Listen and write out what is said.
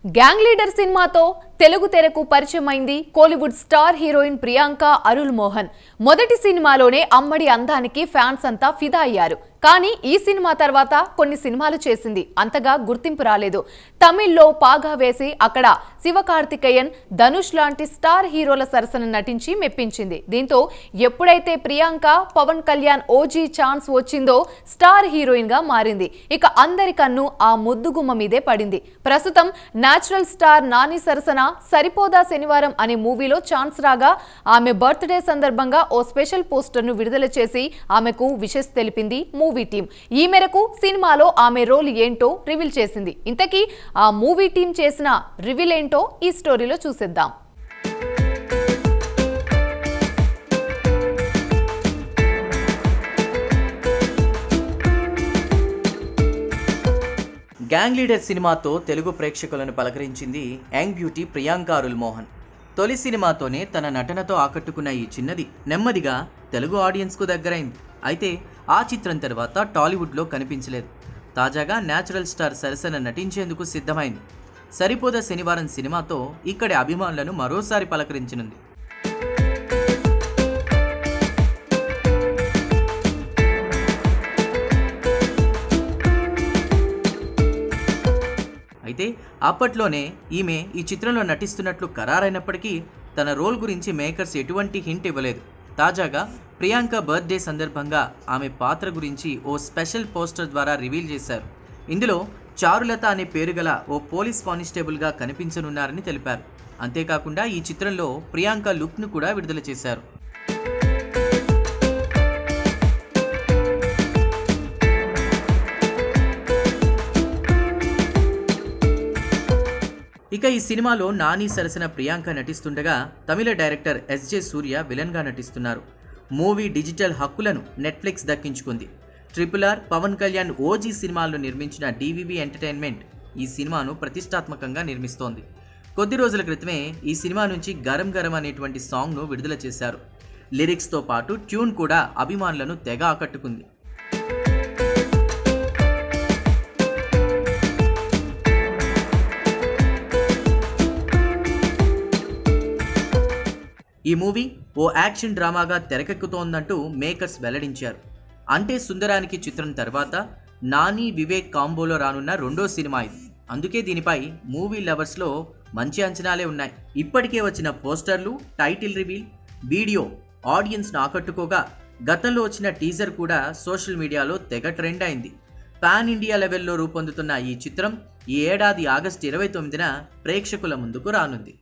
Gang leader సినిమాతో Telugu తెరకు పరిచయమైంది Kollywood star heroine Priyanka Arul Mohan. మొదటి సినిమాలోనే అమ్మడి అందానికి ఫ్యాన్స్ అంతా ఫిదా అయ్యారు. కానీ ఈ సినిమా తర్వాత కొన్ని సినిమాలు చేసింది, అంతగా గుర్తింపు రాలేదు. తమిళ్లో పాగా వేసి అక్కడ శివకార్తికేయన్, ధనుష్ లాంటి స్టార్ హీరోల సరసన నటించి మెప్పించింది. దీంతో ఎప్పుడైతే ప్రియాంక పవన్ కళ్యాణ్ ఓజీ ఛాన్స్ వచ్చిందో స్టార్ హీరోయిన్ గా మారింది. ఇక అందరి కన్ను ఆ ముద్దుగుమ్మ మీదే పడింది. ప్రస్తుతం నేచురల్ స్టార్ నాని సరసన సరిపోదా శనివారం అనే మూవీలో ఛాన్స్ రాగా ఆమె బర్త్డే సందర్భంగా ఓ స్పెషల్ పోస్టర్ ను విడుదల చేసి ఆమెకు విషెస్ తెలిపింది మూవీ టీం. ఈ మేరకు సినిమాలో ఆమె రోల్ ఏంటో రివీల్ చేసింది. ఇంతకీ ఆ మూవీ టీం చేసిన రివీల్ ఏంటో ఈ స్టోరీలో చూసేద్దాం. గ్యాంగ్ లీడర్ సినిమాతో తెలుగు ప్రేక్షకులను పలకరించింది యంగ్ బ్యూటీ ప్రియాంక అరుల్ మోహన్. తొలి సినిమాతోనే తన నటనతో ఆకట్టుకున్న ఈ చిన్నది నెమ్మదిగా తెలుగు ఆడియన్స్కు దగ్గరైంది. అయితే ఆ చిత్రం తర్వాత టాలీవుడ్లో కనిపించలేదు. తాజాగా నేచురల్ స్టార్ సరసన నటించేందుకు సిద్ధమైంది. సరిపోదా శనివారం సినిమాతో ఇక్కడి అభిమానులను మరోసారి పలకరించనుంది. అయితే అప్పట్లోనే ఈమె ఈ చిత్రంలో నటిస్తున్నట్లు ఖరారైనప్పటికీ తన రోల్ గురించి మేకర్స్ ఎటువంటి హింట్ ఇవ్వలేదు. తాజాగా ప్రియాంక బర్త్డే సందర్భంగా ఆమె పాత్ర గురించి ఓ స్పెషల్ పోస్టర్ ద్వారా రివీల్ చేశారు. ఇందులో చారులత అనే పేరు గల ఓ పోలీస్ కానిస్టేబుల్గా కనిపించనున్నారని తెలిపారు. అంతేకాకుండా ఈ చిత్రంలో ప్రియాంక లుక్ను కూడా విడుదల చేశారు. ఇక ఈ సినిమాలో నాని సరసన ప్రియాంక నటిస్తుండగా తమిళ డైరెక్టర్ ఎస్జే సూర్య విలన్గా నటిస్తున్నారు. మూవీ డిజిటల్ హక్కులను నెట్ఫ్లిక్స్ దక్కించుకుంది. RRR, పవన్ కళ్యాణ్ ఓజీ సినిమాలను నిర్మించిన డివివి ఎంటర్టైన్మెంట్ ఈ సినిమాను ప్రతిష్టాత్మకంగా నిర్మిస్తోంది. కొద్ది రోజుల క్రితమే ఈ సినిమా నుంచి గరం గరం అనేటువంటి సాంగ్ను విడుదల చేశారు. లిరిక్స్తో పాటు ట్యూన్ కూడా అభిమానులను తెగ ఆకట్టుకుంది. ఈ మూవీ ఓ యాక్షన్ డ్రామాగా తెరకెక్కుతోందంటూ మేకర్స్ వెల్లడించారు. అంటే సుందరానికి చిత్రం తర్వాత నాని వివేక్ కాంబోలో రానున్న రెండో సినిమా ఇది. అందుకే దీనిపై మూవీ లవర్స్లో మంచి అంచనాలే ఉన్నాయి. ఇప్పటికే వచ్చిన పోస్టర్లు, టైటిల్ రివీల్, వీడియో ఆడియన్స్ను ఆకట్టుకోగా గతంలో వచ్చిన టీజర్ కూడా సోషల్ మీడియాలో తెగ ట్రెండ్ అయింది. పాన్ ఇండియా లెవెల్లో రూపొందుతున్న ఈ చిత్రం ఈ ఏడాది ఆగస్టు 29న ప్రేక్షకుల ముందుకు రానుంది.